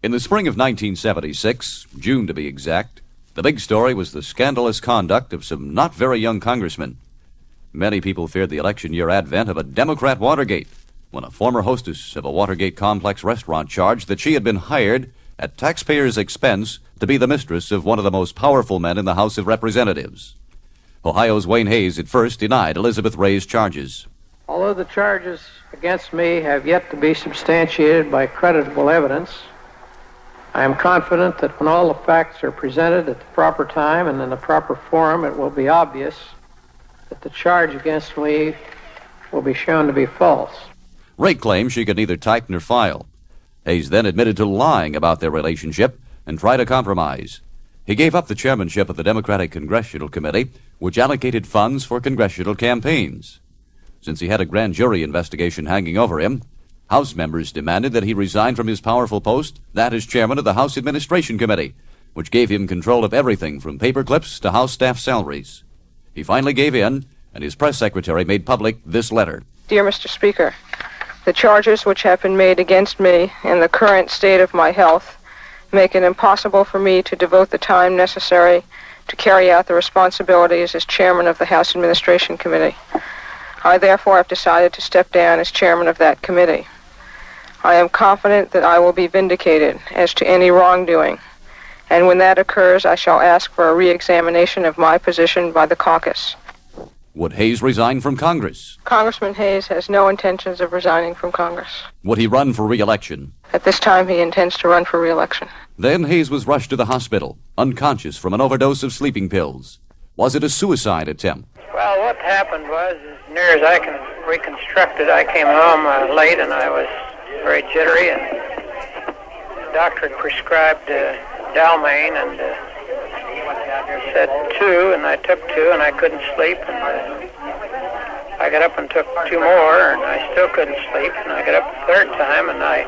In the spring of 1976, June to be exact, the big story was the scandalous conduct of some not very young congressmen. Many people feared the election year advent of a Democrat Watergate, when a former hostess of a Watergate complex restaurant charged that she had been hired at taxpayers' expense to be the mistress of one of the most powerful men in the House of Representatives. Ohio's Wayne Hayes at first denied Elizabeth Ray's charges. Although the charges against me have yet to be substantiated by creditable evidence, I am confident that when all the facts are presented at the proper time and in the proper forum, it will be obvious that the charge against me will be shown to be false. Ray claimed she could neither type nor file. Hayes then admitted to lying about their relationship and tried a compromise. He gave up the chairmanship of the Democratic Congressional Committee, which allocated funds for congressional campaigns. Since he had a grand jury investigation hanging over him, House members demanded that he resign from his powerful post, that as chairman of the House Administration Committee, which gave him control of everything from paper clips to House staff salaries. He finally gave in, and his press secretary made public this letter. Dear Mr. Speaker, the charges which have been made against me in the current state of my health make it impossible for me to devote the time necessary to carry out the responsibilities as chairman of the House Administration Committee. I therefore have decided to step down as chairman of that committee. I am confident that I will be vindicated as to any wrongdoing, and when that occurs, I shall ask for a re-examination of my position by the caucus. Would Hayes resign from Congress? Congressman Hayes has no intentions of resigning from Congress. Would he run for re-election? At this time, he intends to run for re-election. Then Hayes was rushed to the hospital, unconscious from an overdose of sleeping pills. Was it a suicide attempt? Well, what happened was, as near as I can reconstruct it, I came home late and I was very jittery, and the doctor had prescribed Dalmane and said 2, and I took 2 and I couldn't sleep, and I got up and took 2 more and I still couldn't sleep, and I got up a third time and I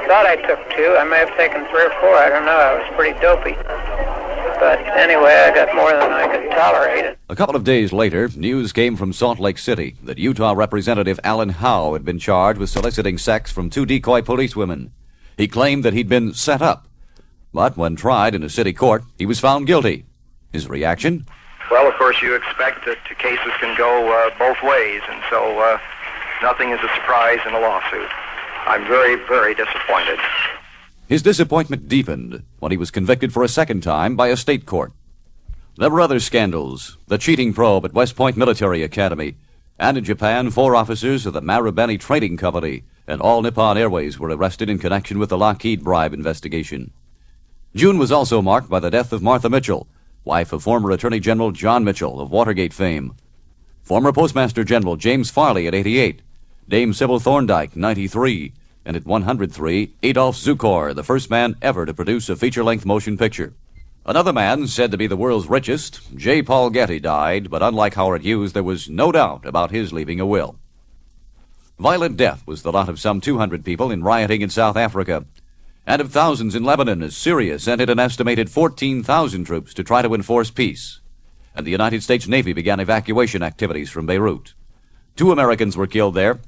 thought I took 2. I may have taken 3 or 4, I don't know, I was pretty dopey. But anyway, I got more than I could tolerate. A couple of days later, news came from Salt Lake City that Utah Representative Alan Howe had been charged with soliciting sex from 2 decoy policewomen. He claimed that he'd been set up, but when tried in a city court, he was found guilty. His reaction? Well, of course, you expect that cases can go both ways, and so nothing is a surprise in a lawsuit. I'm very, very disappointed. His disappointment deepened when he was convicted for a second time by a state court. There were other scandals, the cheating probe at West Point Military Academy, and in Japan, 4 officers of the Marubeni Trading Company and All Nippon Airways were arrested in connection with the Lockheed bribe investigation. June was also marked by the death of Martha Mitchell, wife of former Attorney General John Mitchell of Watergate fame. Former Postmaster General James Farley at 88, Dame Sybil Thorndike, 93, and at 103, Adolf Zukor, the first man ever to produce a feature-length motion picture. Another man, said to be the world's richest, J. Paul Getty, died, but unlike Howard Hughes, there was no doubt about his leaving a will. Violent death was the lot of some 200 people in rioting in South Africa, and of thousands in Lebanon as Syria sent in an estimated 14,000 troops to try to enforce peace, and the United States Navy began evacuation activities from Beirut. 2 Americans were killed there,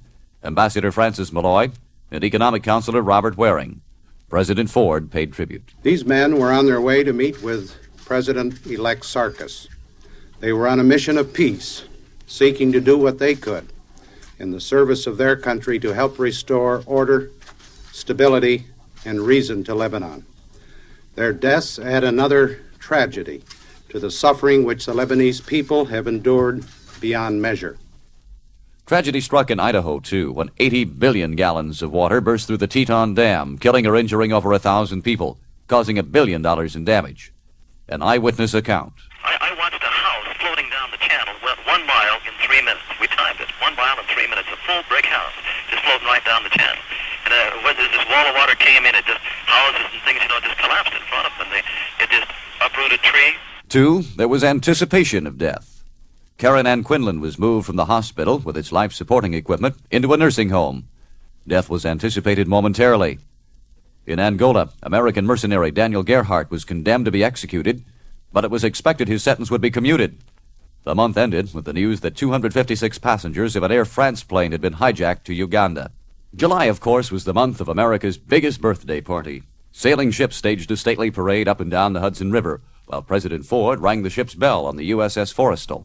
Ambassador Francis Malloy and Economic Counselor Robert Waring. President Ford paid tribute. These men were on their way to meet with President-elect Sarkis. They were on a mission of peace, seeking to do what they could in the service of their country to help restore order, stability, and reason to Lebanon. Their deaths add another tragedy to the suffering which the Lebanese people have endured beyond measure. Tragedy struck in Idaho, too, when 80 billion gallons of water burst through the Teton Dam, killing or injuring over 1,000 people, causing $1 billion in damage. An eyewitness account. I watched a house floating down the channel 1 mile in 3 minutes. We timed it. 1 mile in 3 minutes. A full brick house just floating right down the channel. And when this wall of water came in, it just, houses and things, just collapsed in front of them. It just uprooted trees. 2, there was anticipation of death. Karen Ann Quinlan was moved from the hospital with its life-supporting equipment into a nursing home. Death was anticipated momentarily. In Angola, American mercenary Daniel Gerhardt was condemned to be executed, but it was expected his sentence would be commuted. The month ended with the news that 256 passengers of an Air France plane had been hijacked to Uganda. July, of course, was the month of America's biggest birthday party. Sailing ships staged a stately parade up and down the Hudson River, while President Ford rang the ship's bell on the USS Forrestal.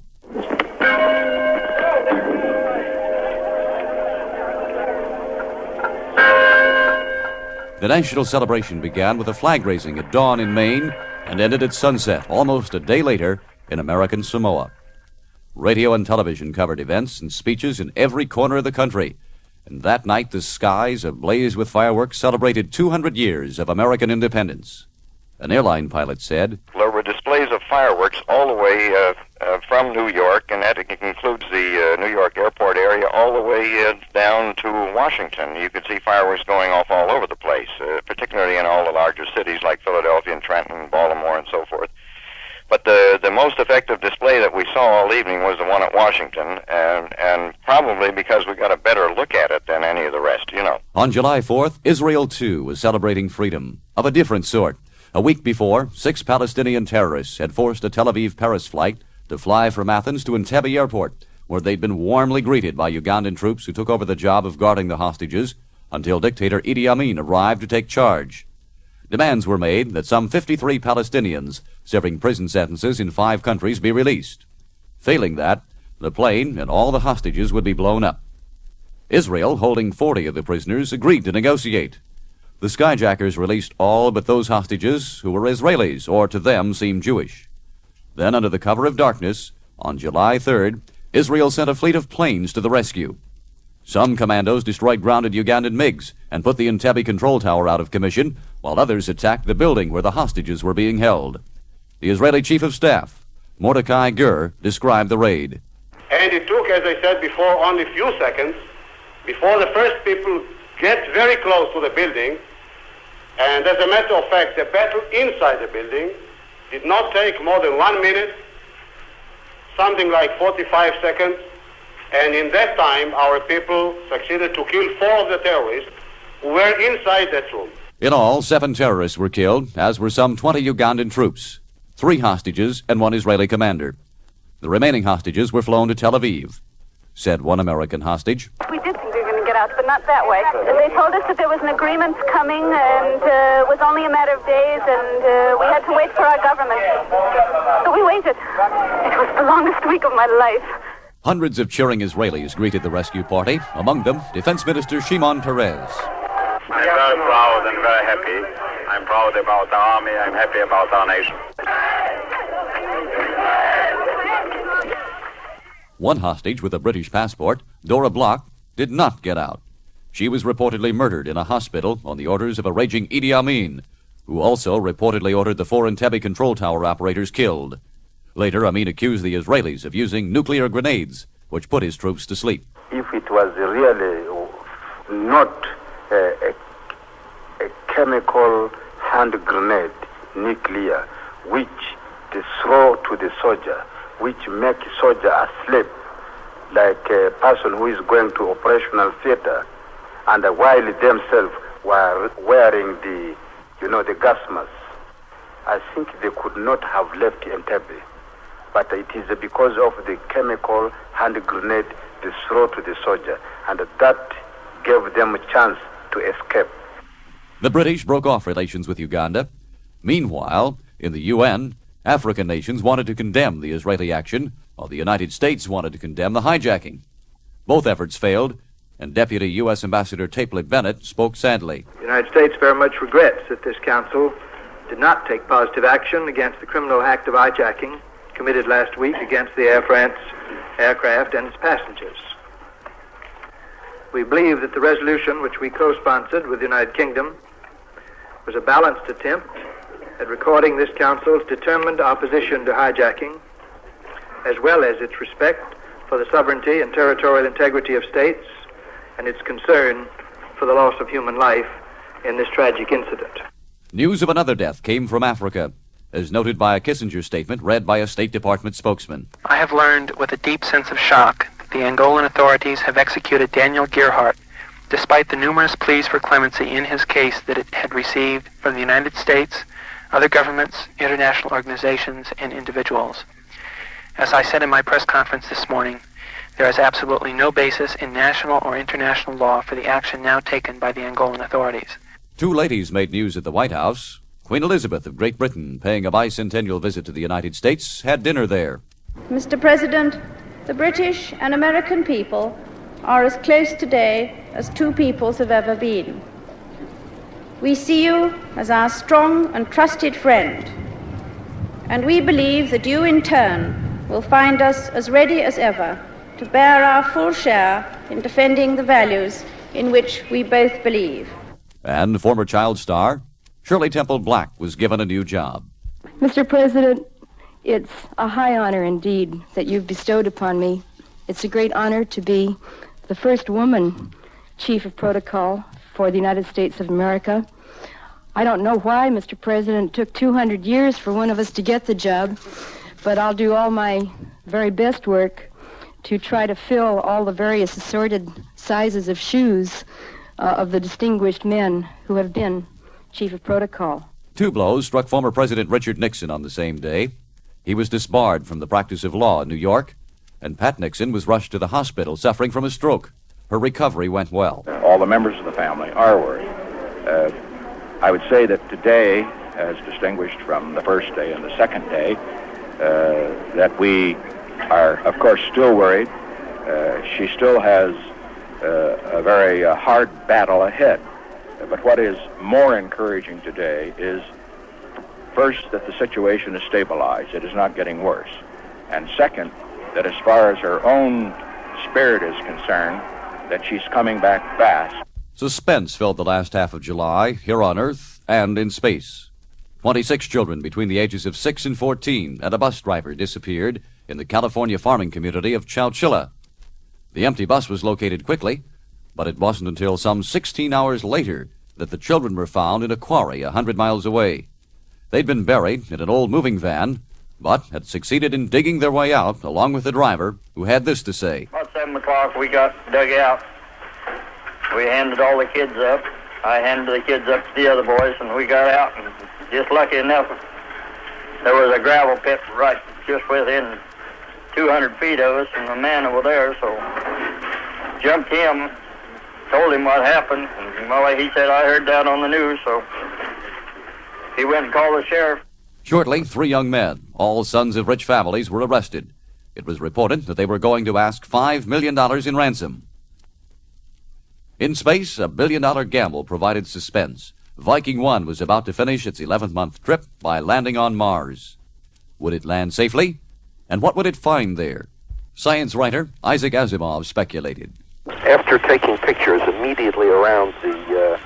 The national celebration began with a flag raising at dawn in Maine and ended at sunset, almost a day later, in American Samoa. Radio and television covered events and speeches in every corner of the country, and that night the skies, ablaze with fireworks, celebrated 200 years of American independence. An airline pilot said, There were displays of fireworks all the way from New York, and that includes the New York airport area, all the way down to Washington. You could see fireworks going off all over the place, particularly in all the larger cities like Philadelphia and Trenton and Baltimore and so forth. But the most effective display that we saw all evening was the one at Washington, and probably because we got a better look at it than any of the rest, you know. On July 4th, Israel, too, was celebrating freedom, of a different sort. A week before, 6 Palestinian terrorists had forced a Tel Aviv-Paris flight to fly from Athens to Entebbe airport, where they'd been warmly greeted by Ugandan troops who took over the job of guarding the hostages until dictator Idi Amin arrived to take charge. Demands were made that some 53 Palestinians serving prison sentences in 5 countries be released. Failing that, the plane and all the hostages would be blown up. Israel, holding 40 of the prisoners, agreed to negotiate. The skyjackers released all but those hostages who were Israelis or to them seemed Jewish. Then, under the cover of darkness, on July 3rd, Israel sent a fleet of planes to the rescue. Some commandos destroyed grounded Ugandan MiGs and put the Entebbe control tower out of commission, while others attacked the building where the hostages were being held. The Israeli Chief of Staff, Mordecai Gur, described the raid. And it took, as I said before, only a few seconds before the first people get very close to the building. And as a matter of fact, the battle inside the building did not take more than 1 minute, something like 45 seconds. And in that time, our people succeeded to kill 4 of the terrorists who were inside that room. In all, 7 terrorists were killed, as were some 20 Ugandan troops, 3 hostages and 1 Israeli commander. The remaining hostages were flown to Tel Aviv, said one American hostage. We did think we were going to get out, but not that way. They told us that there was an agreement coming, and it was only a matter of days, and we had to wait for our government. So we waited. It was the longest week of my life. Hundreds of cheering Israelis greeted the rescue party, among them Defense Minister Shimon Peres. I'm very proud and very happy. I'm proud about our army. I'm happy about our nation. One hostage with a British passport, Dora Bloch, did not get out. She was reportedly murdered in a hospital on the orders of a raging Idi Amin, who also reportedly ordered the 4 Entebbe control tower operators killed. Later, Amin accused the Israelis of using nuclear grenades, which put his troops to sleep. If it was really not a chemical hand grenade, nuclear, which they throw to the soldier, which make soldier asleep, like a person who is going to operational theater, and while themselves were wearing the gas mask, I think they could not have left Entebbe. But it is because of the chemical hand grenade they throw to the soldier, and that gave them a chance to escape. The British broke off relations with Uganda. Meanwhile, in the UN, African nations wanted to condemn the Israeli action, while the United States wanted to condemn the hijacking. Both efforts failed, and Deputy U.S. Ambassador Tapley Bennett spoke sadly. The United States very much regrets that this council did not take positive action against the criminal act of hijacking committed last week against the Air France aircraft and its passengers. We believe that the resolution which we co-sponsored with the United Kingdom was a balanced attempt at recording this council's determined opposition to hijacking, as well as its respect for the sovereignty and territorial integrity of states and its concern for the loss of human life in this tragic incident. News of another death came from Africa, as noted by a Kissinger statement read by a State Department spokesman. I have learned with a deep sense of shock that the Angolan authorities have executed Daniel Gerhardt, despite the numerous pleas for clemency in his case that it had received from the United States, other governments, international organizations, and individuals. As I said in my press conference this morning, there is absolutely no basis in national or international law for the action now taken by the Angolan authorities. Two ladies made news at the White House. Queen Elizabeth of Great Britain, paying a bicentennial visit to the United States, had dinner there. Mr. President, the British and American people are as close today as two peoples have ever been. We see you as our strong and trusted friend, and we believe that you in turn will find us as ready as ever to bear our full share in defending the values in which we both believe. And former child star Shirley Temple Black was given a new job. Mr. President, it's a high honor indeed that you've bestowed upon me. It's a great honor to be the first woman chief of protocol for the United States of America. I don't know why, Mr. President, it took 200 years for one of us to get the job, but I'll do all my very best work to try to fill all the various assorted sizes of shoes of the distinguished men who have been chief of protocol. Two blows struck former President Richard Nixon on the same day. He was disbarred from the practice of law in New York, and Pat Nixon was rushed to the hospital suffering from a stroke. Her recovery went well. All the members of the family are worried. I would say that today, as distinguished from the first day and the second day, that we are, of course, still worried. She still has a very hard battle ahead. But what is more encouraging today is, first, that the situation is stabilized. It is not getting worse. And second, that as far as her own spirit is concerned, that she's coming back fast. Suspense filled the last half of July, here on Earth and in space. 26 children between the ages of 6 and 14 and a bus driver disappeared in the California farming community of Chowchilla. The empty bus was located quickly, but it wasn't until some 16 hours later that the children were found in a quarry 100 miles away. They'd been buried in an old moving van, but had succeeded in digging their way out along with the driver, who had this to say. About 7 o'clock, we got dug out. We handed all the kids up. I handed the kids up to the other boys, and we got out. And just lucky enough, there was a gravel pit right just within 200 feet of us, and the man over there, so jumped him, told him what happened, and well, he said, I heard that on the news, so he went and called the sheriff. Shortly, 3 young men, all sons of rich families, were arrested. It was reported that they were going to ask $5 million in ransom. In space, a billion-dollar gamble provided suspense. Viking 1 was about to finish its 11th-month trip by landing on Mars. Would it land safely? And what would it find there? Science writer Isaac Asimov speculated. After taking pictures immediately around the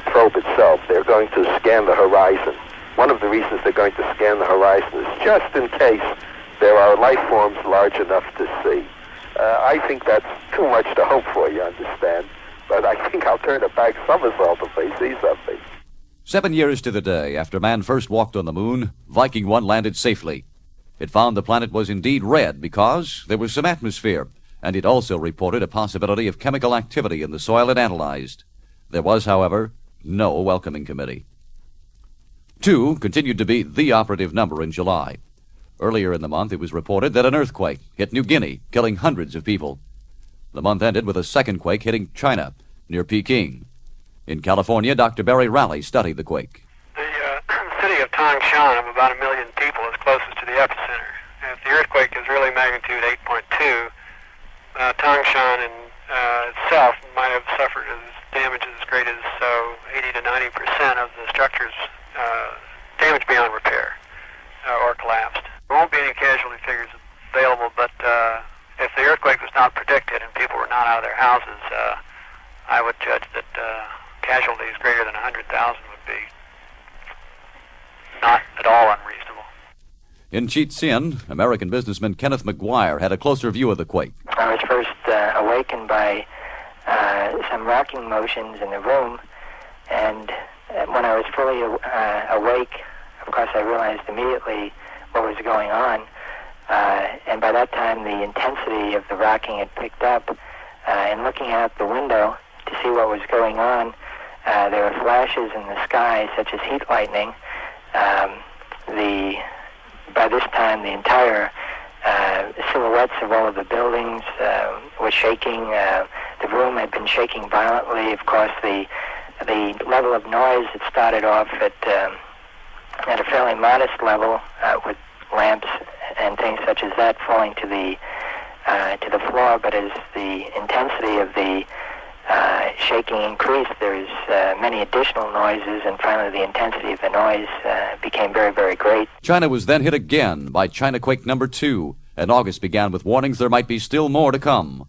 probe itself, they're going to scan the horizon. One of the reasons they're going to scan the horizon is just in case there are life forms large enough to see. I think that's too much to hope for, you understand. But I think I'll turn a back somersault if they see something. 7 years to the day after man first walked on the moon, Viking 1 landed safely. It found the planet was indeed red because there was some atmosphere, and it also reported a possibility of chemical activity in the soil it analyzed. There was, however, no welcoming committee. 2 continued to be the operative number in July. Earlier in the month, it was reported that an earthquake hit New Guinea, killing hundreds of people. The month ended with a second quake hitting China, near Peking. In California, Dr. Barry Raleigh studied the quake. The city of Tangshan, of about 1 million people, is closest to the epicenter. If the earthquake is really magnitude 8.2, Tangshan in itself might have suffered damage as great as 80 to 90% of the structures damaged beyond repair or collapsed. There won't be any casualty figures available, but if the earthquake was not predicted and people were not out of their houses, I would judge that casualties greater than 100,000 would be not at all unreasonable. In Chichen, American businessman Kenneth McGuire had a closer view of the quake. I was first awakened by some rocking motions in the room, and when I was fully awake, of course, I realized immediately what was going on, and by that time the intensity of the rocking had picked up, and looking out the window to see what was going on, there were flashes in the sky such as heat lightning. By this time the entire silhouettes of all of the buildings were shaking. the room had been shaking violently. Of course, the level of noise had started off at a fairly modest level with lamps and things such as that falling to the floor. But as the intensity of the shaking increased, there's many additional noises, and finally the intensity of the noise became very, very great. China was then hit again by Chinaquake number 2, and August began with warnings there might be still more to come.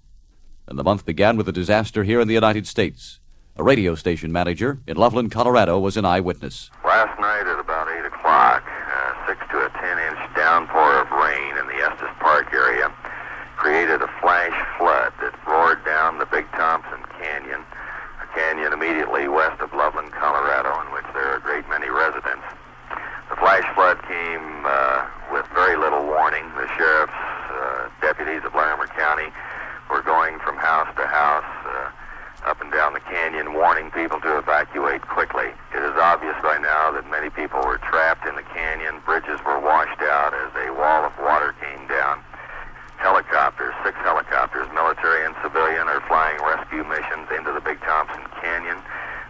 And the month began with a disaster here in the United States. A radio station manager in Loveland, Colorado, was an eyewitness. Last night at about 8 o'clock, 6 to a 10-inch downpour of rain in the Estes Park area created a flash flood that roared down the Big Thompson Canyon, a canyon immediately west of Loveland, Colorado, in which there are a great many residents. The flash flood came with very little warning. The sheriff's deputies of Larimer County were going from house to house up and down the canyon, warning people to evacuate quickly. It is obvious by now that many people were trapped in the canyon. Bridges were washed out as a wall of water came down. Helicopters, 6 helicopters, military and civilian, are flying rescue missions into the Big Thompson Canyon.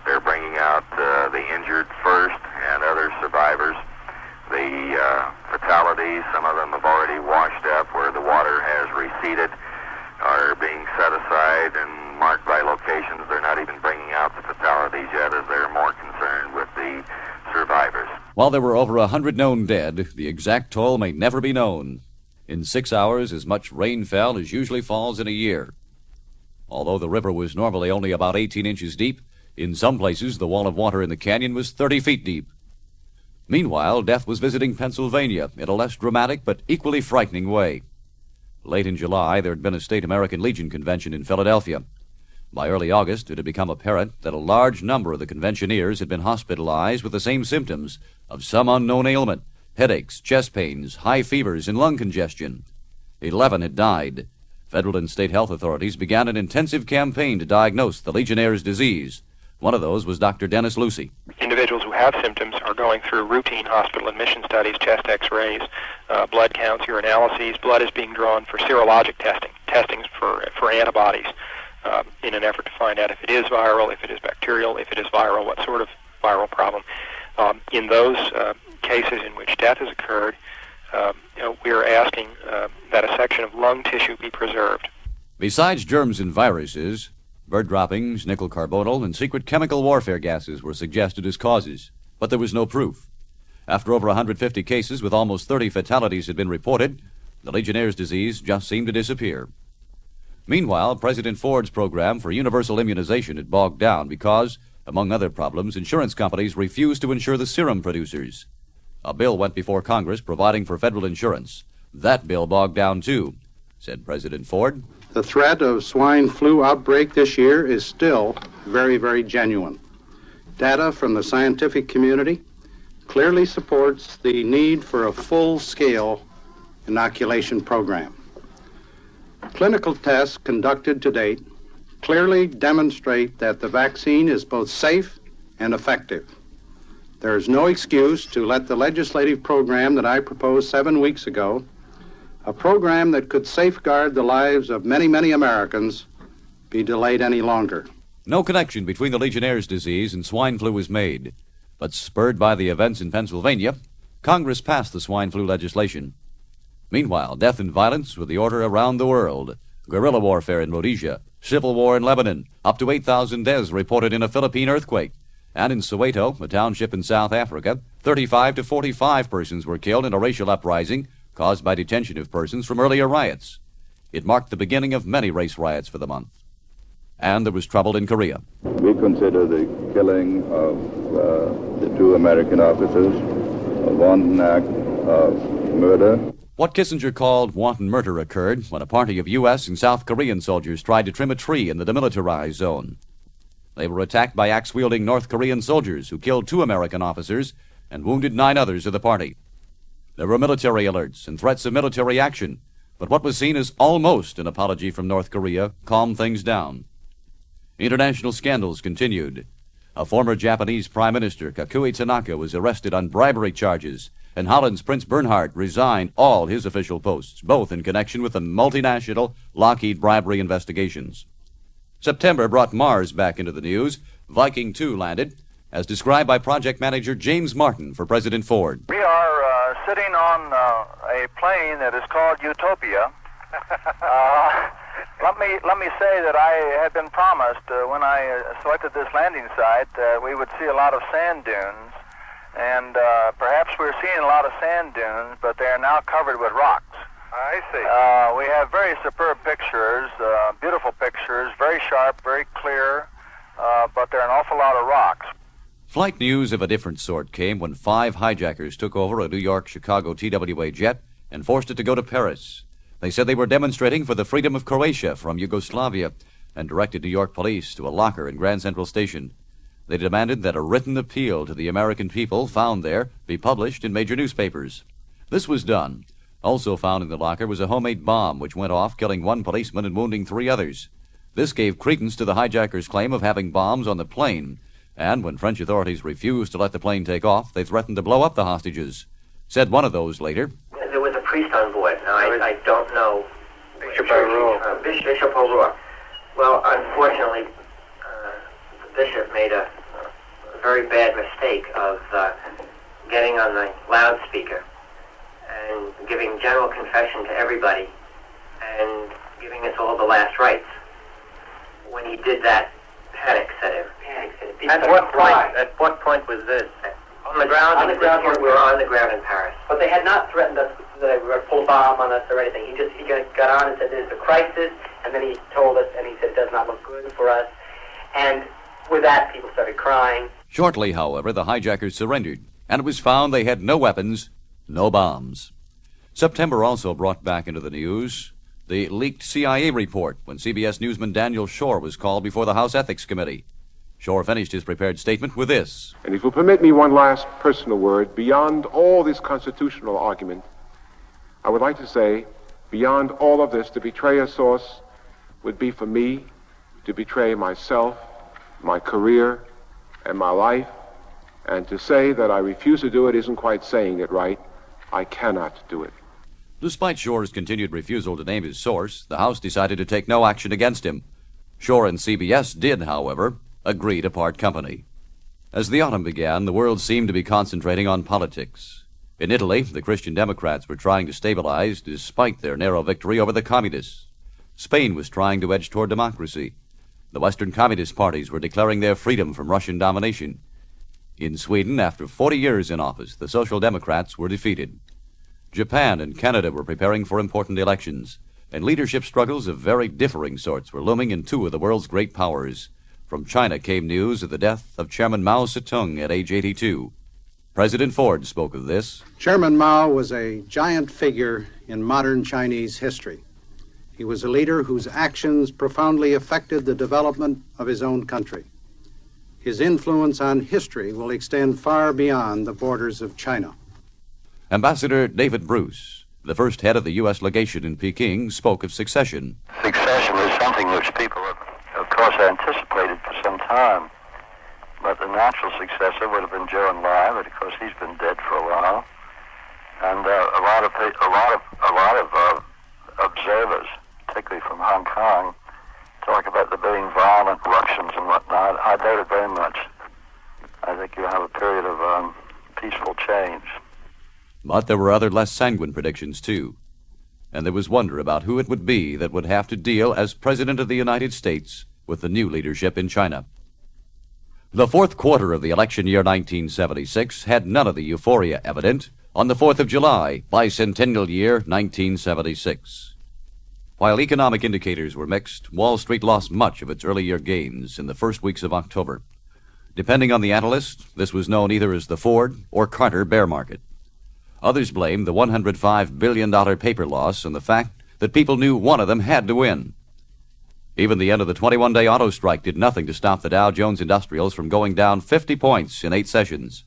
They're bringing out the injured first and other survivors. The fatalities, some of them have already washed up where the water has receded, are being set aside and marked by locations. They're not even bringing out the fatalities yet, as they're more concerned with the survivors. While there were over 100 known dead, the exact toll may never be known. In 6 hours, as much rain fell as usually falls in a year. Although the river was normally only about 18 inches deep, in some places the wall of water in the canyon was 30 feet deep. Meanwhile, death was visiting Pennsylvania in a less dramatic but equally frightening way. Late in July, there had been a State American Legion convention in Philadelphia. By early August, it had become apparent that a large number of the conventioneers had been hospitalized with the same symptoms of some unknown ailment: headaches, chest pains, high fevers, and lung congestion. 11 had died. Federal and state health authorities began an intensive campaign to diagnose the Legionnaire's disease. One of those was Dr. Dennis Lucy. Individuals who have symptoms are going through routine hospital admission studies, chest x-rays, blood counts, urinalyses. Blood is being drawn for serologic testings for antibodies in an effort to find out if it is viral, if it is bacterial, if it is viral, what sort of viral problem. In those cases in which death has occurred, we are asking that a section of lung tissue be preserved. Besides germs and viruses, bird droppings, nickel carbonyl, and secret chemical warfare gases were suggested as causes, but there was no proof. After over 150 cases with almost 30 fatalities had been reported, the Legionnaire's disease just seemed to disappear. Meanwhile, President Ford's program for universal immunization had bogged down because, among other problems, insurance companies refused to insure the serum producers. A bill went before Congress providing for federal insurance. That bill bogged down, too, said President Ford. The threat of swine flu outbreak this year is still very, very genuine. Data from the scientific community clearly supports the need for a full-scale inoculation program. Clinical tests conducted to date clearly demonstrate that the vaccine is both safe and effective. There is no excuse to let the legislative program that I proposed 7 weeks ago, a program that could safeguard the lives of many, many Americans, be delayed any longer. No connection between the Legionnaire's disease and swine flu was made, but spurred by the events in Pennsylvania, Congress passed the swine flu legislation. Meanwhile, death and violence were the order around the world. Guerrilla warfare in Rhodesia, civil war in Lebanon, up to 8,000 deaths reported in a Philippine earthquake. And in Soweto, a township in South Africa, 35 to 45 persons were killed in a racial uprising caused by detention of persons from earlier riots. It marked the beginning of many race riots for the month. And there was trouble in Korea. We consider the killing of the 2 American officers a wanton act of murder. What Kissinger called wanton murder occurred when a party of U.S. and South Korean soldiers tried to trim a tree in the demilitarized zone. They were attacked by axe-wielding North Korean soldiers who killed 2 American officers and wounded 9 others of the party. There were military alerts and threats of military action, but what was seen as almost an apology from North Korea calmed things down. International scandals continued. A former Japanese Prime Minister, Kakui Tanaka, was arrested on bribery charges, and Holland's Prince Bernhard resigned all his official posts, both in connection with the multinational Lockheed bribery investigations. September brought Mars back into the news. Viking 2 landed, as described by project manager James Martin for President Ford. We are sitting on a plane that is called Utopia. Let me say that I had been promised when I selected this landing site that we would see a lot of sand dunes, and perhaps we're seeing a lot of sand dunes, but they are now covered with rocks. I see. We have very superb pictures, beautiful pictures, very sharp, very clear, but there are an awful lot of rocks. Flight news of a different sort came when 5 hijackers took over a New York-Chicago TWA jet and forced it to go to Paris. They said they were demonstrating for the freedom of Croatia from Yugoslavia and directed New York police to a locker in Grand Central Station. They demanded that a written appeal to the American people found there be published in major newspapers. This was done. Also found in the locker was a homemade bomb which went off, killing 1 policeman and wounding 3 others. This gave credence to the hijackers' claim of having bombs on the plane, and when French authorities refused to let the plane take off, they threatened to blow up the hostages. Said one of those later, "There was a priest on board. Now, I don't know. Bishop O'Rourke. Bishop O'Rourke. Well, unfortunately, the bishop made a very bad mistake of getting on the loudspeaker and giving general confession to everybody and giving us all the last rites. When he did that, panic set in. At what point was this? On the ground. On the ground. We were on the ground in Paris. But they had not threatened us that they were going to pull a bomb on us or anything. He got on and said there's a crisis, and then he told us, and he said it does not look good for us. And with that, people started crying. Shortly, however, the hijackers surrendered, and it was found they had no weapons, no bombs. September also brought back into the news the leaked CIA report when CBS newsman Daniel Shore was called before the House Ethics Committee. Shore finished his prepared statement with this. And if you'll permit me one last personal word, beyond all this constitutional argument, I would like to say, beyond all of this, to betray a source would be for me to betray myself, my career, and my life. And to say that I refuse to do it isn't quite saying it right. I cannot do it. Despite Shore's continued refusal to name his source, the House decided to take no action against him. Shore and CBS did, however, agree to part company. As the autumn began, the world seemed to be concentrating on politics. In Italy, the Christian Democrats were trying to stabilize despite their narrow victory over the communists. Spain was trying to edge toward democracy. The Western communist parties were declaring their freedom from Russian domination. In Sweden, after 40 years in office, the Social Democrats were defeated. Japan and Canada were preparing for important elections, and leadership struggles of very differing sorts were looming in 2 of the world's great powers. From China came news of the death of Chairman Mao Zedong at age 82. President Ford spoke of this. Chairman Mao was a giant figure in modern Chinese history. He was a leader whose actions profoundly affected the development of his own country. His influence on history will extend far beyond the borders of China. Ambassador David Bruce, the first head of the U.S. legation in Peking, spoke of succession. Succession is something which people have, of course, anticipated for some time. But the natural successor would have been Zhou Enlai, but of course he's been dead for a while. And a lot of observers, particularly from Hong Kong, talk about there being violent ructions and whatnot. I doubt it very much. I think you'll have a period of peaceful change. But there were other less sanguine predictions, too. And there was wonder about who it would be that would have to deal as President of the United States with the new leadership in China. The fourth quarter of the election year 1976 had none of the euphoria evident on the 4th of July, Bicentennial year 1976. While economic indicators were mixed, Wall Street lost much of its early year gains in the first weeks of October. Depending on the analyst, this was known either as the Ford or Carter bear market. Others blamed the $105 billion paper loss on the fact that people knew one of them had to win. Even the end of the 21-day auto strike did nothing to stop the Dow Jones Industrials from going down 50 points in 8 sessions.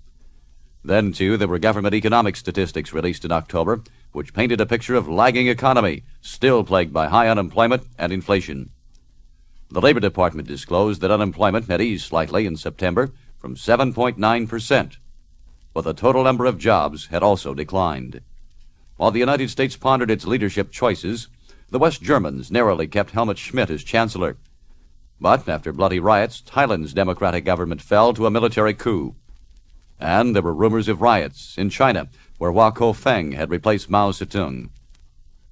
Then, too, there were government economic statistics released in October, which painted a picture of lagging economy, still plagued by high unemployment and inflation. The Labor Department disclosed that unemployment had eased slightly in September from 7.9%. But the total number of jobs had also declined. While the United States pondered its leadership choices, the West Germans narrowly kept Helmut Schmidt as chancellor. But after bloody riots, Thailand's democratic government fell to a military coup. And there were rumors of riots in China, where Hua Ko-feng had replaced Mao Zedong.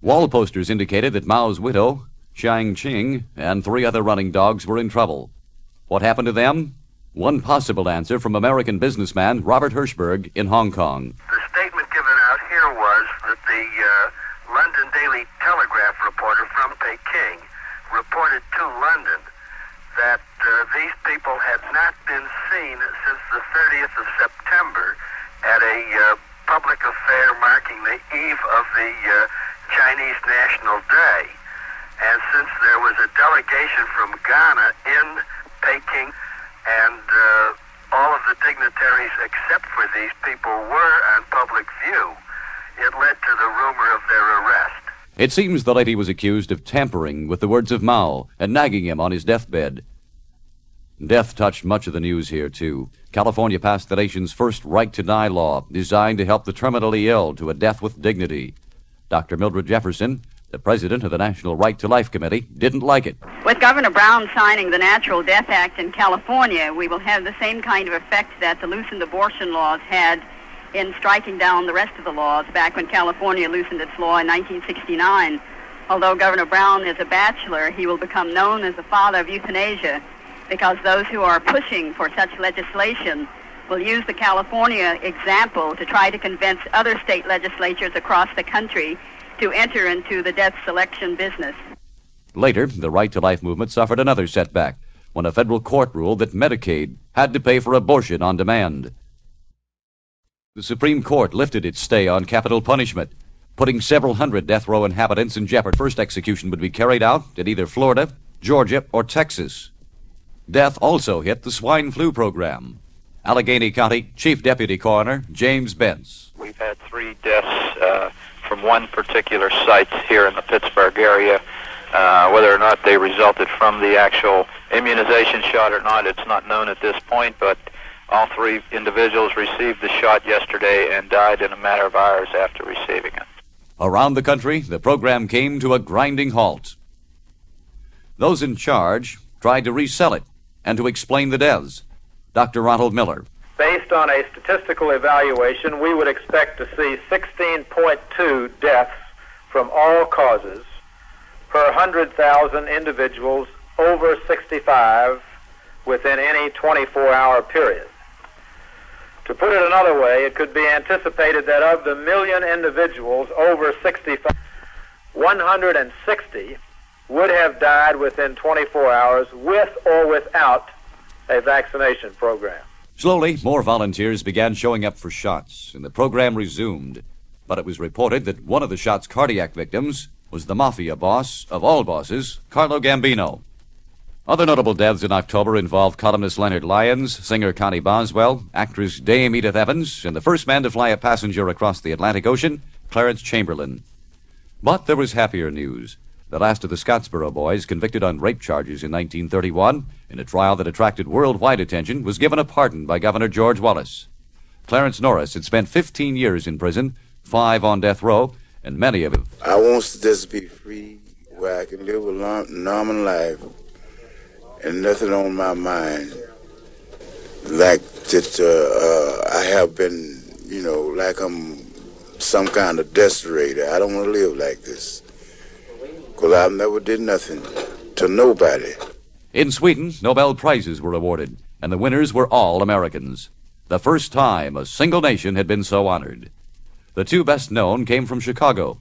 Wall posters indicated that Mao's widow, Chiang Ching, and 3 other running dogs were in trouble. What happened to them? One possible answer from American businessman Robert Hirschberg in Hong Kong. The statement given out here was that the London Daily Telegraph reporter from Peking reported to London that these people had not been seen since the 30th of September at a public affair marking the eve of the Chinese National Day. And since there was a delegation from Ghana in Peking, and all of the dignitaries except for these people were on public view, it led to the rumor of their arrest. It seems the lady was accused of tampering with the words of Mao and nagging him on his deathbed. Death touched much of the news here, too. California passed the nation's first right-to-die law, designed to help the terminally ill to a death with dignity. Dr. Mildred Jefferson, the president of the National Right to Life Committee, didn't like it. With Governor Brown signing the Natural Death Act in California, we will have the same kind of effect that the loosened abortion laws had in striking down the rest of the laws back when California loosened its law in 1969. Although Governor Brown is a bachelor, he will become known as the father of euthanasia, because those who are pushing for such legislation will use the California example to try to convince other state legislatures across the country to enter into the death selection business. Later, the Right to Life movement suffered another setback when a federal court ruled that Medicaid had to pay for abortion on demand. The Supreme Court lifted its stay on capital punishment, putting several hundred death row inhabitants in jeopardy. First execution would be carried out in either Florida, Georgia, or Texas. Death also hit the swine flu program. Allegheny County Chief Deputy Coroner James Bentz. We've had 3 deaths from one particular site here in the Pittsburgh area. Whether or not they resulted from the actual immunization shot or not, it's not known at this point, but all 3 individuals received the shot yesterday and died in a matter of hours after receiving it. Around the country, the program came to a grinding halt. Those in charge tried to resell it and to explain the deaths. Dr. Ronald Miller. Based on a statistical evaluation, we would expect to see 16.2 deaths from all causes per 100,000 individuals over 65 within any 24-hour period. To put it another way, it could be anticipated that of the million individuals over 65, 160 would have died within 24 hours with or without a vaccination program. Slowly, more volunteers began showing up for shots, and the program resumed. But it was reported that one of the shot's cardiac victims was the mafia boss of all bosses, Carlo Gambino. Other notable deaths in October involved columnist Leonard Lyons, singer Connie Boswell, actress Dame Edith Evans, and the first man to fly a passenger across the Atlantic Ocean, Clarence Chamberlain. But there was happier news. The last of the Scottsboro boys, convicted on rape charges in 1931, in a trial that attracted worldwide attention, was given a pardon by Governor George Wallace. Clarence Norris had spent 15 years in prison, 5 on death row, and many of them. I want to just be free, where I can live a normal life, and nothing on my mind. Like that I have been, like I'm some kind of desolator. I don't want to live like this. Because I've never did nothing to nobody. In Sweden, Nobel Prizes were awarded, and the winners were all Americans. The first time a single nation had been so honored. The 2 best known came from Chicago.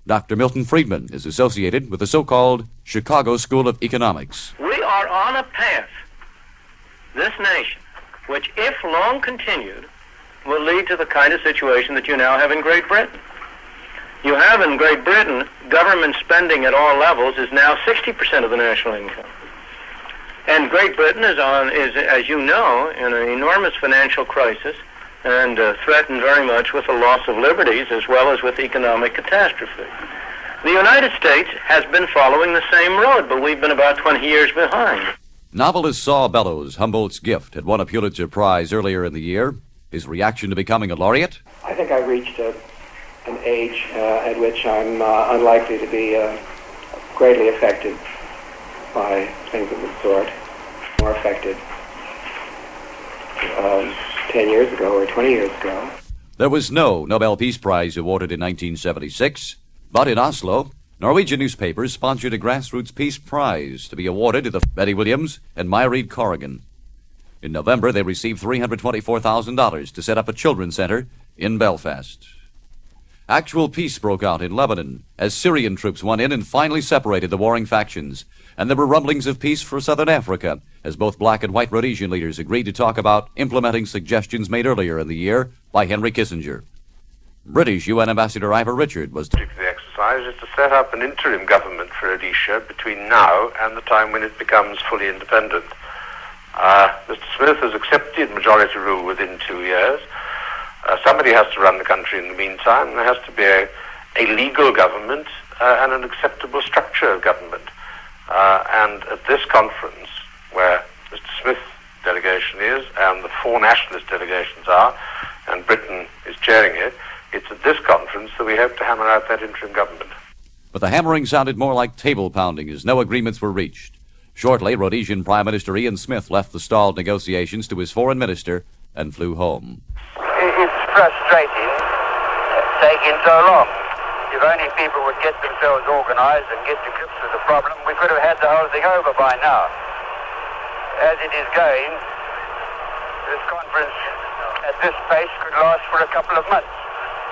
Dr. Milton Friedman is associated with the so-called Chicago School of Economics. We are on a path, this nation, which if long continued, will lead to the kind of situation that you now have in Great Britain. You have in Great Britain, government spending at all levels is now 60% of the national income. And Great Britain is, as you know, in an enormous financial crisis and threatened very much with the loss of liberties as well as with economic catastrophe. The United States has been following the same road, but we've been about 20 years behind. Novelist Saul Bellows, Humboldt's gift, had won a Pulitzer Prize earlier in the year. His reaction to becoming a laureate? I think I reached an age at which I'm unlikely to be greatly affected by things of this sort, more affected 10 years ago or 20 years ago. There was no Nobel Peace Prize awarded in 1976, but in Oslo, Norwegian newspapers sponsored a grassroots peace prize to be awarded to the Betty Williams and Myreed Corrigan. In November, they received $324,000 to set up a children's center in Belfast. Actual peace broke out in Lebanon as Syrian troops went in and finally separated the warring factions, and there were rumblings of peace for southern Africa as both black and white Rhodesian leaders agreed to talk about implementing suggestions made earlier in the year by Henry Kissinger. British UN Ambassador Ivor Richard was The exercise is to set up an interim government for Rhodesia between now and the time when it becomes fully independent. Mr. Smith has accepted majority rule within 2 years. Somebody has to run the country in the meantime. There has to be a legal government and an acceptable structure of government. And at this conference, where Mr. Smith's delegation is and the 4 nationalist delegations are, and Britain is chairing it, it's at this conference that we hope to hammer out that interim government. But the hammering sounded more like table pounding as no agreements were reached. Shortly, Rhodesian Prime Minister Ian Smith left the stalled negotiations to his foreign minister and flew home. It's frustrating taking so long. If only people would get themselves organized and get to grips with the problem, we could have had the whole thing over by now. As it is going, this conference at this pace could last for a couple of months.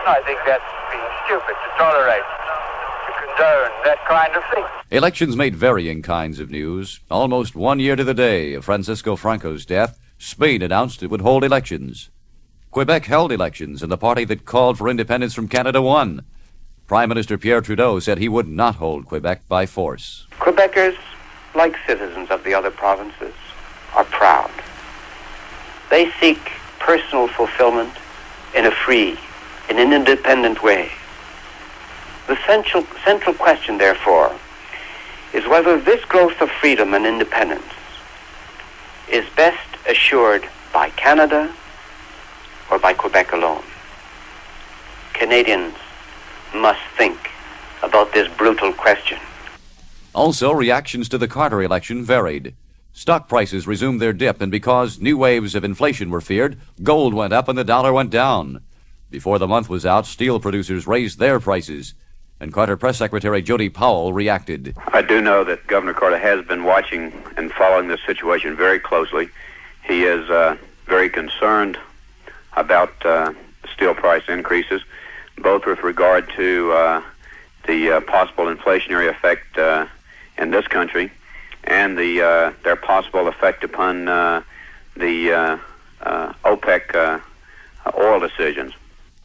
I think that's being stupid to tolerate, to condone that kind of thing. Elections made varying kinds of news. Almost 1 year to the day of Francisco Franco's death, Spain announced it would hold elections. Quebec held elections, and the party that called for independence from Canada won. Prime Minister Pierre Trudeau said he would not hold Quebec by force. Quebecers, like citizens of the other provinces, are proud. They seek personal fulfillment in a free, in an independent way. The central question, therefore, is whether this growth of freedom and independence is best assured by Canada or by Quebec alone. Canadians must think about this brutal question. Also, reactions to the Carter election varied. Stock prices resumed their dip, and because new waves of inflation were feared, gold went up and the dollar went down. Before the month was out, steel producers raised their prices, and Carter Press Secretary Jody Powell reacted. I do know that Governor Carter has been watching and following this situation very closely. He is very concerned about steel price increases, both with regard to the possible inflationary effect in this country and their possible effect upon the OPEC oil decisions.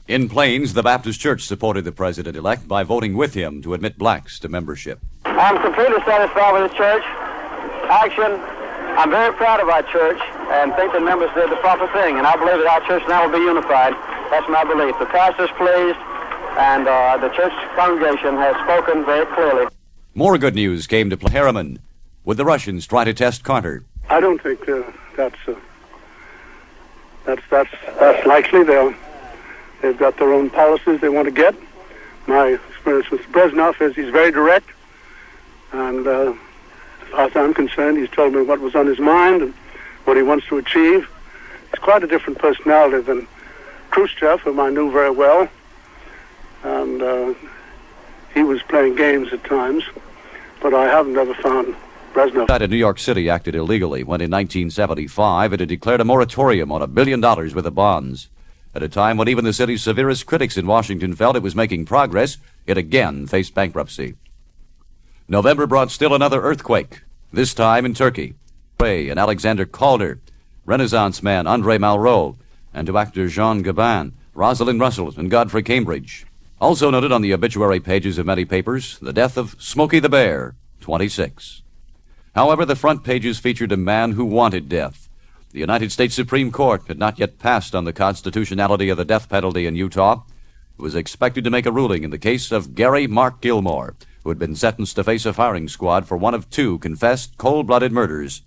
In Plains, the Baptist Church supported the president-elect by voting with him to admit blacks to membership. I'm completely satisfied with the church action. I'm very proud of our church and think the members did the proper thing, and I believe that our church now will be unified. That's my belief. The pastor's pleased, and the church congregation has spoken very clearly. More good news came to Harriman. Would the Russians try to test Carter? I don't think that's likely. They've got their own policies they want to get. My experience with Brezhnev is he's very direct, and as far as I'm concerned, he's told me what was on his mind and what he wants to achieve. He's quite a different personality than Khrushchev, whom I knew very well, and he was playing games at times, but I haven't ever found Brezhnev. In New York City acted illegally when in 1975 it had declared a moratorium on $1 billion worth of bonds. At a time when even the city's severest critics in Washington felt it was making progress, it again faced bankruptcy. November brought still another earthquake, this time in Turkey. Ray and Alexander Calder, Renaissance man Andre Malraux, and to actor Jean Gabin, Rosalind Russell, and Godfrey Cambridge. Also noted on the obituary pages of many papers, the death of Smokey the Bear, 26. However, the front pages featured a man who wanted death. The United States Supreme Court had not yet passed on the constitutionality of the death penalty in Utah. It was expected to make a ruling in the case of Gary Mark Gilmore, who had been sentenced to face a firing squad for one of 2 confessed cold-blooded murders.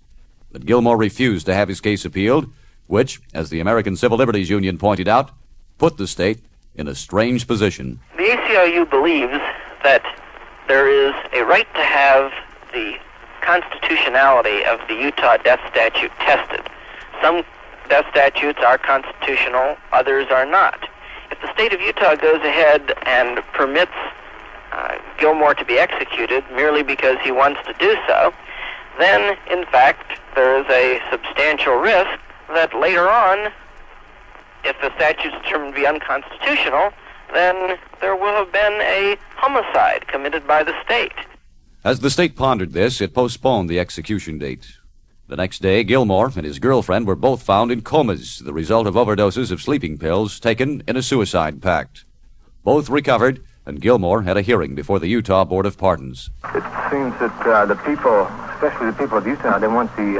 But Gilmore refused to have his case appealed, which, as the American Civil Liberties Union pointed out, put the state in a strange position. The ACLU believes that there is a right to have the constitutionality of the Utah death statute tested. Some death statutes are constitutional, others are not. If the state of Utah goes ahead and permits Gilmore to be executed merely because he wants to do so, then, in fact, there is a substantial risk that later on, if the statute is determined to be unconstitutional, then there will have been a homicide committed by the state. As the state pondered this, it postponed the execution date. The next day, Gilmore and his girlfriend were both found in comas, the result of overdoses of sleeping pills taken in a suicide pact. Both recovered, and Gilmore had a hearing before the Utah Board of Pardons. It seems that the people, especially the people of Utah, they want the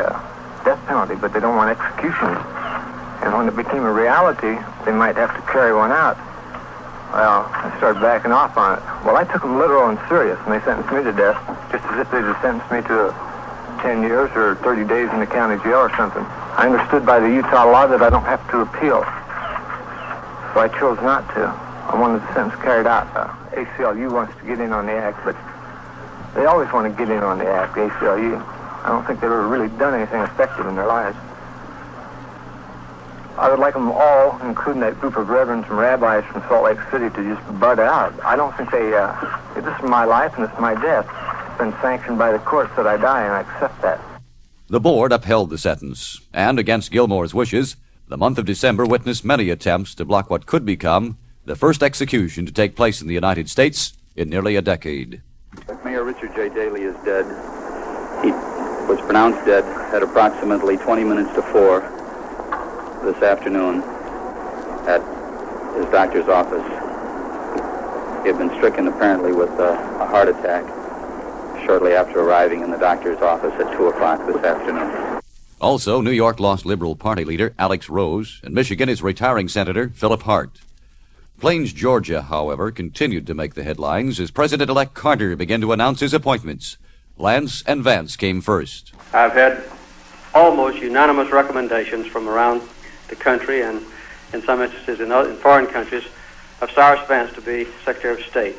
death penalty, but they don't want execution. And when it became a reality, they might have to carry one out. Well, I started backing off on it. Well, I took them literal and serious, and they sentenced me to death, just as if they'd have sentenced me to 10 years or 30 days in the county jail or something. I understood by the Utah law that I don't have to appeal, so I chose not to. I wanted the sentence carried out. ACLU wants to get in on the act, but they always want to get in on the act, the ACLU. I don't think they've ever really done anything effective in their lives. I would like them all, including that group of reverends and rabbis from Salt Lake City, to just bud out. I don't think they, this is my life and it's my death. It's been sanctioned by the courts that I die, and I accept that. The board upheld the sentence, and against Gilmore's wishes, the month of December witnessed many attempts to block what could become the first execution to take place in the United States in nearly a decade. Mayor Richard J. Daley is dead. He was pronounced dead at approximately 20 minutes to 4 this afternoon at his doctor's office. He had been stricken apparently with a heart attack shortly after arriving in the doctor's office at 2 o'clock this afternoon. Also, New York lost Liberal Party leader Alex Rose, and Michigan is retiring Senator Philip Hart. Plains, Georgia, however, continued to make the headlines as President-elect Carter began to announce his appointments. Lance and Vance came first. I've had almost unanimous recommendations from around the country and in some instances in foreign countries of Cyrus Vance to be Secretary of State.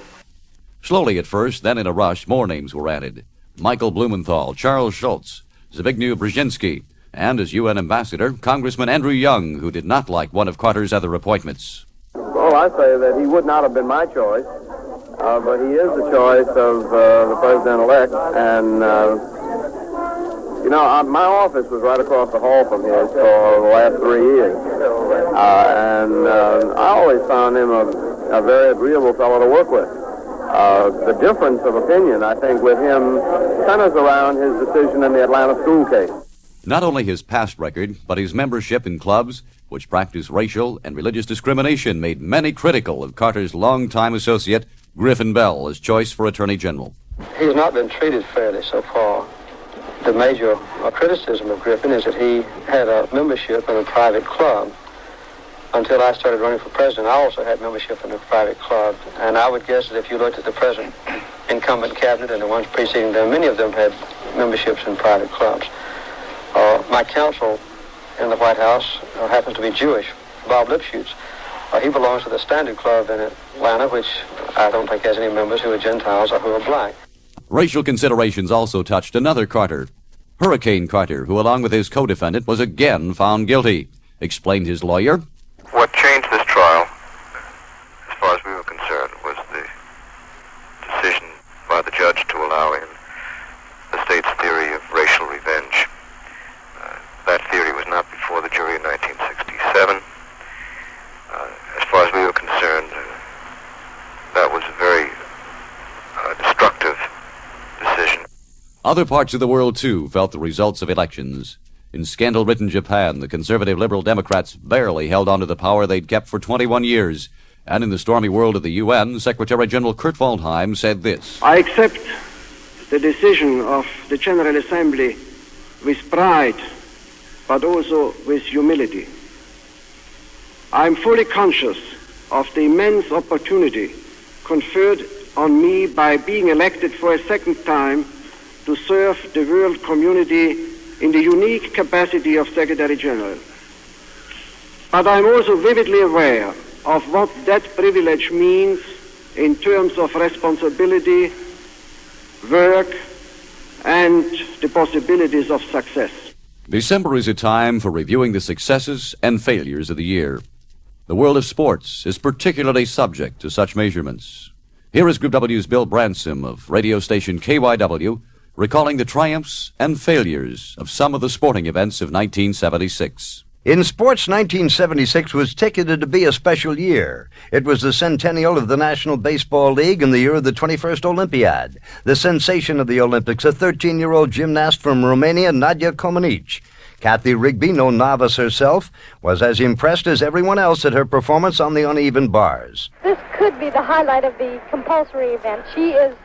Slowly at first, then in a rush, more names were added. Michael Blumenthal, Charles Schultz, Zbigniew Brzezinski, and as UN ambassador, Congressman Andrew Young, who did not like one of Carter's other appointments. Well, I say that he would not have been my choice, but he is the choice of the president-elect. And, my office was right across the hall from his for the last 3 years. I always found him a very agreeable fellow to work with. The difference of opinion, I think, with him centers around his decision in the Atlanta school case. Not only his past record, but his membership in clubs which practiced racial and religious discrimination made many critical of Carter's longtime associate, Griffin Bell, as choice for Attorney General. He's not been treated fairly so far. The major criticism of Griffin is that he had a membership in a private club. Until I started running for president, I also had membership in a private club. And I would guess that if you looked at the present incumbent cabinet and the ones preceding them, many of them had memberships in private clubs. My counsel in the White House happens to be Jewish, Bob Lipschutz. He belongs to the Standard Club in Atlanta, which I don't think has any members who are Gentiles or who are black. Racial considerations also touched another Carter, Hurricane Carter, who along with his co-defendant was again found guilty, explained his lawyer. What changed this trial, as far as we were concerned, was the decision by the judge to allow in the state's theory of racial revenge. That theory was not before the jury in 1967. As far as we were concerned, that was a very destructive decision. Other parts of the world, too, felt the results of elections. In scandal-ridden Japan, the conservative Liberal Democrats barely held on to the power they'd kept for 21 years. And in the stormy world of the UN, Secretary General Kurt Waldheim said this. I accept the decision of the General Assembly with pride, but also with humility. I am fully conscious of the immense opportunity conferred on me by being elected for a second time to serve the world community in the unique capacity of Secretary General. But I am also vividly aware of what that privilege means in terms of responsibility, work, and the possibilities of success. December is a time for reviewing the successes and failures of the year. The world of sports is particularly subject to such measurements. Here is Group W's Bill Bransom of radio station KYW, recalling the triumphs and failures of some of the sporting events of 1976. In sports, 1976 was ticketed to be a special year. It was the centennial of the National Baseball League and the year of the 21st Olympiad. The sensation of the Olympics, a 13-year-old gymnast from Romania, Nadia Comaneci. Kathy Rigby, no novice herself, was as impressed as everyone else at her performance on the uneven bars. This could be the highlight of the compulsory event. She is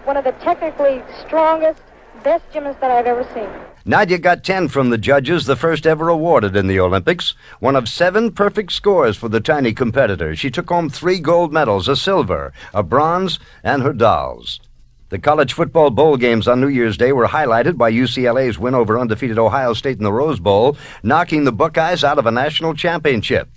one of the technically strongest, best gymnasts that I've ever seen. Nadia got 10 from the judges, the first ever awarded in the Olympics. One of 7 perfect scores for the tiny competitor. She took home 3 gold medals, a silver, a bronze, and her dolls. The college football bowl games on New Year's Day were highlighted by UCLA's win over undefeated Ohio State in the Rose Bowl, knocking the Buckeyes out of a national championship.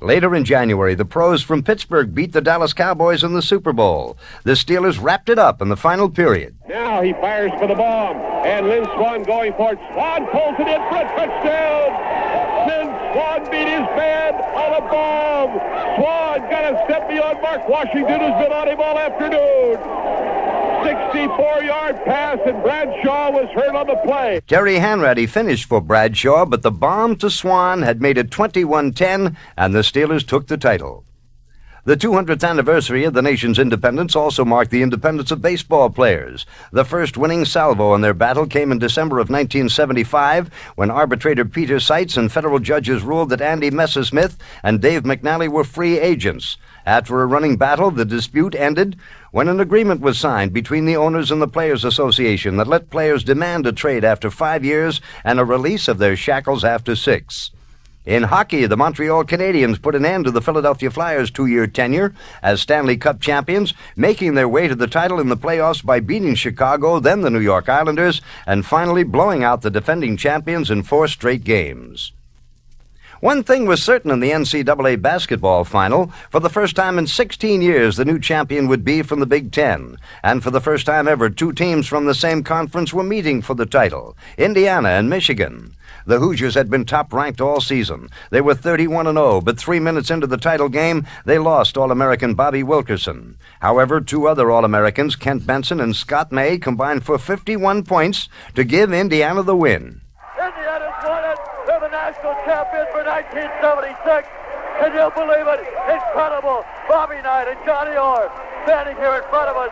Later in January, the pros from Pittsburgh beat the Dallas Cowboys in the Super Bowl. The Steelers wrapped it up in the final period. Now he fires for the bomb, and Lynn Swan going for it. Swan pulls it in for a touchdown. Lynn Swan beat his man on a bomb. Swan got a step beyond Mark Washington, who's been on him all afternoon. 64-yard pass, and Bradshaw was hurt on the play. Terry Hanratty finished for Bradshaw, but the bomb to Swan had made it 21-10, and the Steelers took the title. The 200th anniversary of the nation's independence also marked the independence of baseball players. The first winning salvo in their battle came in December of 1975, when arbitrator Peter Seitz and federal judges ruled that Andy Messersmith and Dave McNally were free agents. After a running battle, the dispute ended when an agreement was signed between the owners and the Players Association that let players demand a trade after 5 years and a release of their shackles after 6. In hockey, the Montreal Canadiens put an end to the Philadelphia Flyers' 2-year tenure as Stanley Cup champions, making their way to the title in the playoffs by beating Chicago, then the New York Islanders, and finally blowing out the defending champions in 4 straight games. One thing was certain in the NCAA basketball final. For the first time in 16 years, the new champion would be from the Big Ten. And for the first time ever, 2 teams from the same conference were meeting for the title, Indiana and Michigan. The Hoosiers had been top-ranked all season. They were 31-0, but 3 minutes into the title game, they lost All-American Bobby Wilkerson. However, 2 other All-Americans, Kent Benson and Scott May, combined for 51 points to give Indiana the win. Indiana's won it. They're the national champions for 1976. Can you believe it? Incredible. Bobby Knight and Johnny Orr standing here in front of us,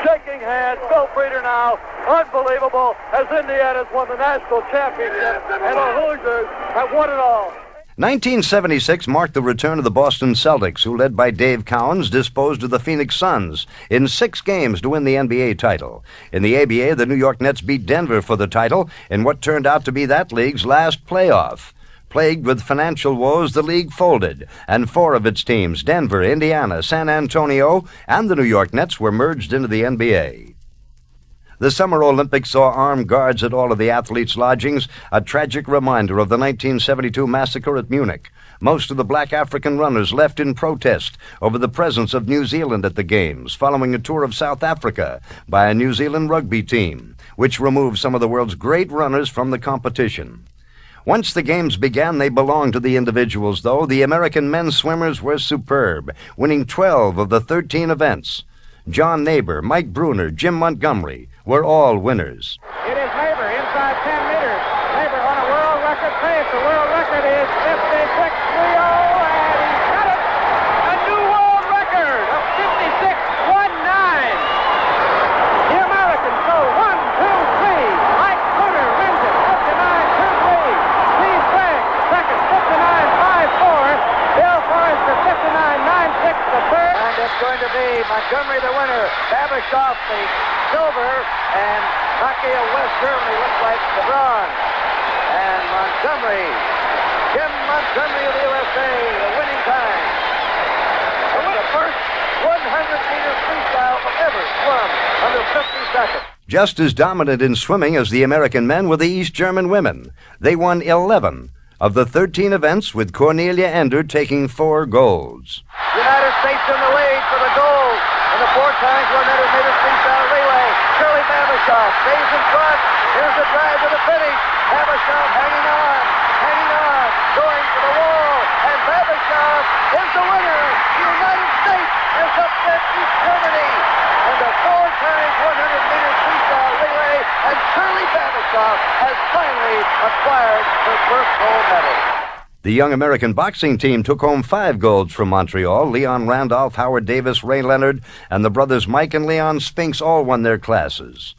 shaking hands. Bill Frieder now. Unbelievable, as Indiana's won the national championship, and the Hoosiers have won it all. 1976 marked the return of the Boston Celtics, who, led by Dave Cowens, disposed of the Phoenix Suns in 6 games to win the NBA title. In the ABA, the New York Nets beat Denver for the title in what turned out to be that league's last playoff. Plagued with financial woes, the league folded, and 4 of its teams, Denver, Indiana, San Antonio, and the New York Nets, were merged into the NBA. The Summer Olympics saw armed guards at all of the athletes' lodgings, a tragic reminder of the 1972 massacre at Munich. Most of the black African runners left in protest over the presence of New Zealand at the Games, following a tour of South Africa by a New Zealand rugby team, which removed some of the world's great runners from the competition. Once the games began, they belonged to the individuals, though. The American men's swimmers were superb, winning 12 of the 13 events. John Neighbor, Mike Bruner, Jim Montgomery were all winners. It is Neighbor inside 10 meters. Neighbor on a world record pace. The world record is 56.30, and he got it. A new world record of 56.19. The Americans go 1, 2, 3. Mike Bruner wins it, 59.23. Steve Frank, second, 59.54. Bill Forrester, 59.96 the third. And it's going to be Montgomery the winner. Babashoff the silver, and Hockey of West Germany looks like the bronze. And Montgomery, Jim Montgomery of the USA, the winning time. The first 100-meter freestyle ever swum under 50 seconds. Just as dominant in swimming as the American men were the East German women. They won 11 of the 13 events, with Cornelia Ender taking 4 golds. United States in the lead for the gold in the 4x100 meter freestyle relay. Shirley Babbitt Babashev stays in front. Here's the drive to the finish. Babashev hanging on, going to the wall, and Babashev is the winner. The United States has upset East Germany in the 4x 100-meter freestyle relay, and Shirley Babashev has finally acquired her first gold medal. The young American boxing team took home 5 golds from Montreal. Leon Randolph, Howard Davis, Ray Leonard, and the brothers Mike and Leon Spinks all won their classes.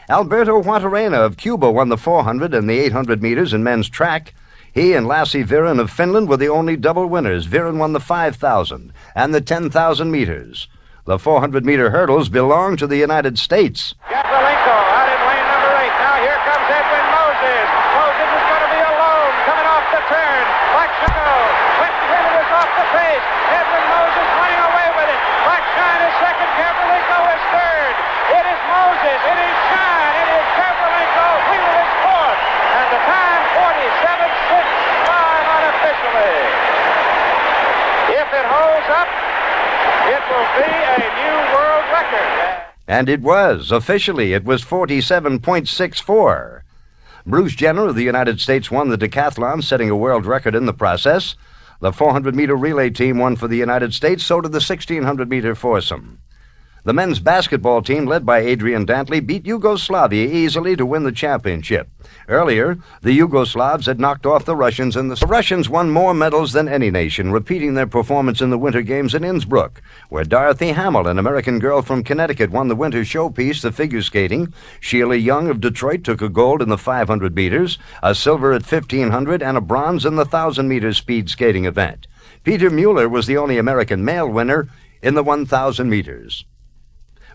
Alberto Huantarena of Cuba won the 400 and the 800 meters in men's track. He and Lassie Viren of Finland were the only double winners. Viren won the 5,000 and the 10,000 meters. The 400-meter hurdles belong to the United States. Gabrilenko out in lane number 8. Now here comes Edwin Moses. Moses is going to be alone coming off the turn. Blackshine. Westinghouse is off the pace. Edwin Moses running away with it. Blackshine is second. Gabrilenko is third. It is Moses. It is Shine. It is Gabrilenko. Wheeler is fourth. And the time 47.65 unofficially. If it holds up, it will be a new world record. And it was. Officially, it was 47.64. Bruce Jenner of the United States won the decathlon, setting a world record in the process. The 400-meter relay team won for the United States, so did the 1,600-meter foursome. The men's basketball team, led by Adrian Dantley, beat Yugoslavia easily to win the championship. Earlier, the Yugoslavs had knocked off the Russians, and the Russians won more medals than any nation, repeating their performance in the Winter Games in Innsbruck, where Dorothy Hamill, an American girl from Connecticut, won the winter showpiece, the figure skating. Sheila Young of Detroit took a gold in the 500 meters, a silver at 1,500, and a bronze in the 1,000-meter speed skating event. Peter Mueller was the only American male winner in the 1,000 meters.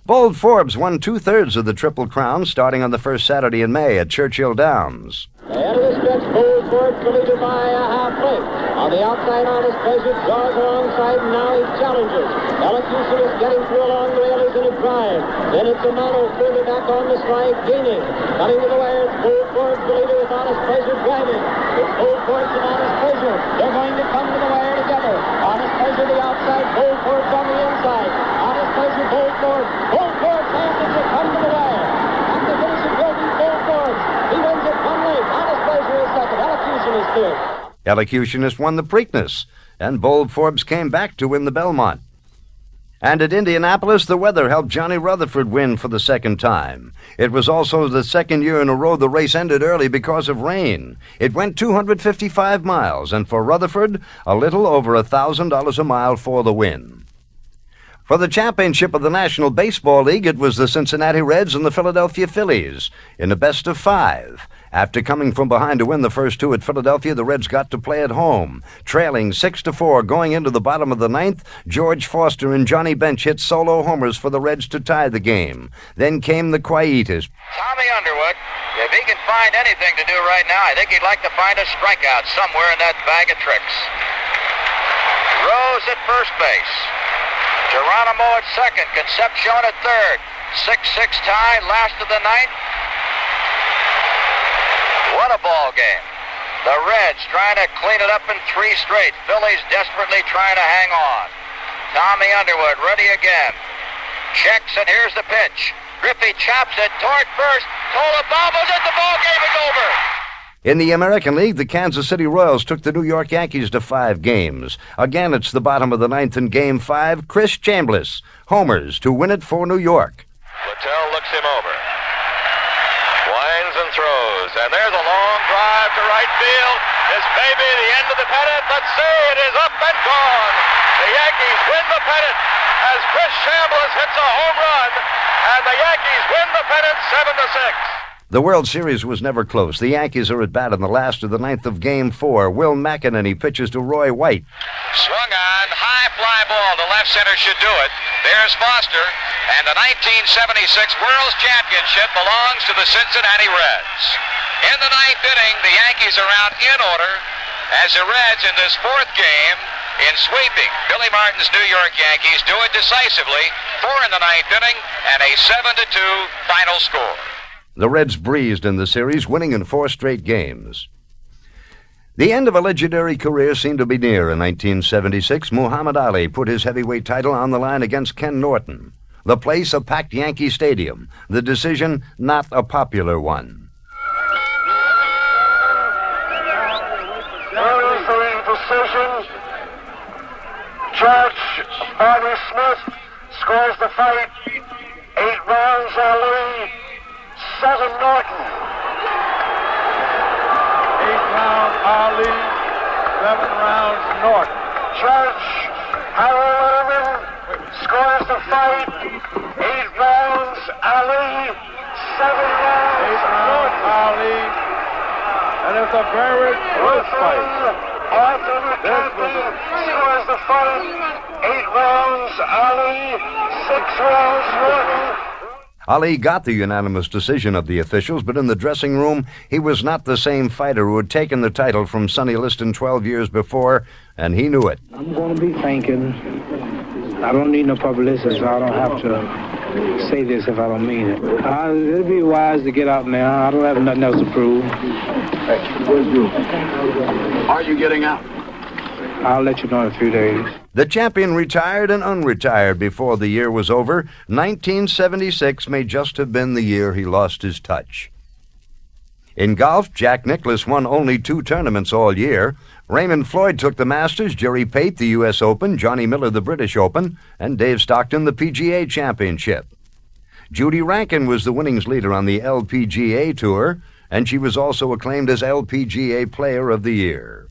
Bold Forbes won 2/3 of the Triple Crown, starting on the first Saturday in May at Churchill Downs. Ahead of the stretch, Bold Forbes leaded by a half length. On the outside, Honest Pleasure draws alongside, and now he challenges. Elocution is getting through along the railings in a drive. Then it's a Mano further back on the strike, gaining. Coming to the wire, it's Bold Forbes, the leader, with Honest Pleasure driving. It's Bold Forbes and Honest Pleasure. They're going to come to the wire together. Honest Pleasure the outside, Bold Forbes on the inside. Honest Pleasure, Bold Forbes. Bold Forbes passes to come to the wire. At the finish, it will be Bold Forbes. He wins it one length. Honest Pleasure is second. Elocution is third. Elocutionist won the Preakness, and Bold Forbes came back to win the Belmont. And at Indianapolis, the weather helped Johnny Rutherford win for the second time. It was also the second year in a row the race ended early because of rain. It went 255 miles, and for Rutherford, a little over $1,000 a mile for the win. For the championship of the National Baseball League, it was the Cincinnati Reds and the Philadelphia Phillies in a best-of-5. After coming from behind to win the first 2 at Philadelphia, the Reds got to play at home. Trailing 6-4 going into the bottom of the 9th, George Foster and Johnny Bench hit solo homers for the Reds to tie the game. Then came the quietus. Tommy Underwood, if he can find anything to do right now, I think he'd like to find a strikeout somewhere in that bag of tricks. Rose at first base. Geronimo at second. Concepcion at third. 6-6 tie, last of the 9th. What a ball game. The Reds trying to clean it up in 3 straight. Phillies desperately trying to hang on. Tommy Underwood ready again. Checks, and here's the pitch. Griffey chops it toward first. Tola bobbles it. The ball game is over. In the American League, the Kansas City Royals took the New York Yankees to 5 games. Again, it's the bottom of the 9th in Game 5. Chris Chambliss homers to win it for New York. Littell looks him over. Winds and throws, and there's a long drive to right field. This may be the end of the pennant. Let's see, it is up and gone. The Yankees win the pennant as Chris Chambliss hits a home run, and the Yankees win the pennant 7-6. The World Series was never close. The Yankees are at bat in the last of the 9th of Game 4. Will McEnany pitches to Roy White. Swung on, high fly ball to left center should do it. There's Foster, and the 1976 World Championship belongs to the Cincinnati Reds. In the 9th inning, the Yankees are out in order as the Reds in this 4th game in sweeping. Billy Martin's New York Yankees do it decisively. 4 in the 9th inning and a 7-2 final score. The Reds breezed in the series, winning in 4 straight games. The end of a legendary career seemed to be near in 1976. Muhammad Ali put his heavyweight title on the line against Ken Norton. The place a packed Yankee Stadium. The decision not a popular one. Decision. Judge Bobby Smith scores the fight. 8 rounds Ali, 7 Norton. 8 rounds Ali, 7 rounds Norton. Judge Harold Letterman scores the fight. 8 rounds Ali, 7 rounds Norton. Ali, and it's a very close fight. Arthur McCarthy scores the fight. 8 rounds Ali, 6 rounds Norton. Ali got the unanimous decision of the officials, but in the dressing room, he was not the same fighter who had taken the title from Sonny Liston 12 years before, and he knew it. I'm going to be thinking. I don't need no publicity, so I don't have to say this if I don't mean it. It'd be wise to get out now. I don't have nothing else to prove. Are you getting out? I'll let you know in a few days. The champion retired and unretired before the year was over. 1976 may just have been the year he lost his touch. In golf, Jack Nicklaus won only 2 tournaments all year. Raymond Floyd took the Masters, Jerry Pate the U.S. Open, Johnny Miller the British Open, and Dave Stockton the PGA Championship. Judy Rankin was the winnings leader on the LPGA Tour, and she was also acclaimed as LPGA Player of the Year.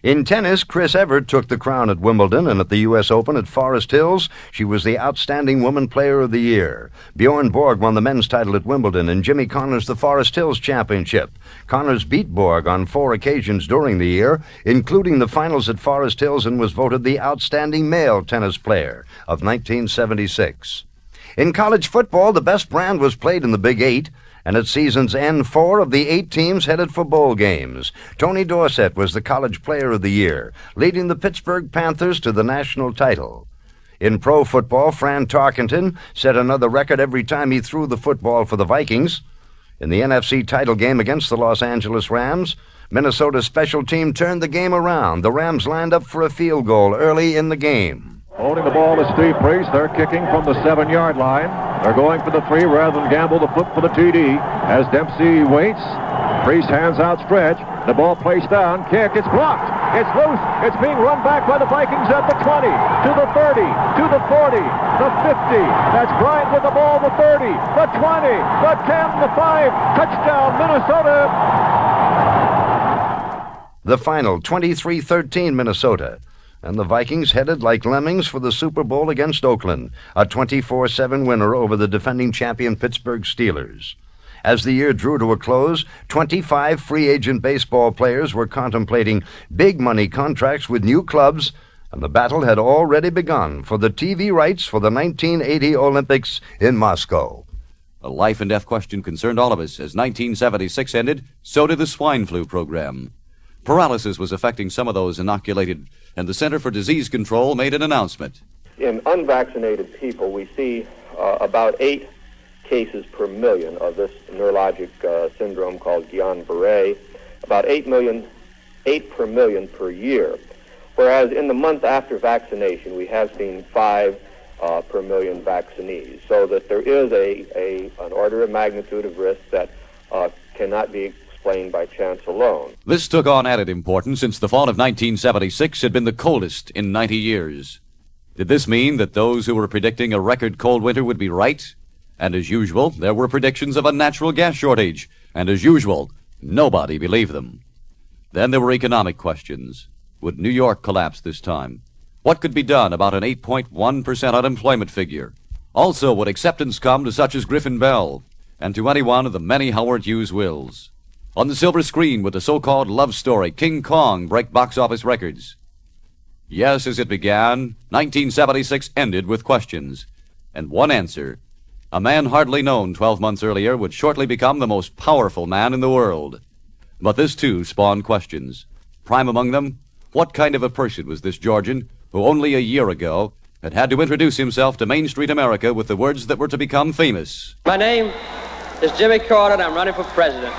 In tennis, Chris Evert took the crown at Wimbledon, and at the U.S. Open at Forest Hills, she was the Outstanding Woman Player of the Year. Bjorn Borg won the men's title at Wimbledon, and Jimmy Connors the Forest Hills Championship. Connors beat Borg on 4 occasions during the year, including the finals at Forest Hills, and was voted the Outstanding Male Tennis Player of 1976. In college football, the best brand was played in the Big 8, and at season's end, 4 of the 8 teams headed for bowl games. Tony Dorsett was the College Player of the Year, leading the Pittsburgh Panthers to the national title. In pro football, Fran Tarkenton set another record every time he threw the football for the Vikings. In the NFC title game against the Los Angeles Rams, Minnesota's special team turned the game around. The Rams lined up for a field goal early in the game. Holding the ball is Steve Priest. They're kicking from the 7-yard line. They're going for the 3 rather than gamble the flip for the TD. As Dempsey waits, Priest hands out stretch. The ball placed down. Kick. It's blocked. It's loose. It's being run back by the Vikings at the 20, to the 30, to the 40, the 50. That's Bryant with the ball, the 30, the 20, the 10, the 5. Touchdown, Minnesota. The final, 23-13 Minnesota. And the Vikings headed like lemmings for the Super Bowl against Oakland, a 24-7 winner over the defending champion Pittsburgh Steelers. As the year drew to a close, 25 free agent baseball players were contemplating big money contracts with new clubs, and the battle had already begun for the TV rights for the 1980 Olympics in Moscow. A life and death question concerned all of us. As 1976 ended, so did the swine flu program. Paralysis was affecting some of those inoculated, and the Center for Disease Control made an announcement. In unvaccinated people, we see about 8 cases per million of this neurologic syndrome called Guillain-Barré, about 8 per million per year. Whereas in the month after vaccination, we have seen 5 per million vaccinees. So that there is an order of magnitude of risk that cannot be explained by chance alone. This took on added importance since the fall of 1976 had been the coldest in 90 years. Did this mean that those who were predicting a record cold winter would be right? And as usual, there were predictions of a natural gas shortage, and as usual, nobody believed them. Then there were economic questions. Would New York collapse this time? What could be done about an 8.1% unemployment figure? Also, would acceptance come to such as Griffin Bell, and to any one of the many Howard Hughes wills? On the silver screen would the so-called love story King Kong break box office records? Yes, as it began, 1976 ended with questions, and one answer. A man hardly known 12 months earlier would shortly become the most powerful man in the world. But this, too, spawned questions. Prime among them, what kind of a person was this Georgian who only a year ago had to introduce himself to Main Street America with the words that were to become famous? My name is Jimmy Carter, and I'm running for president.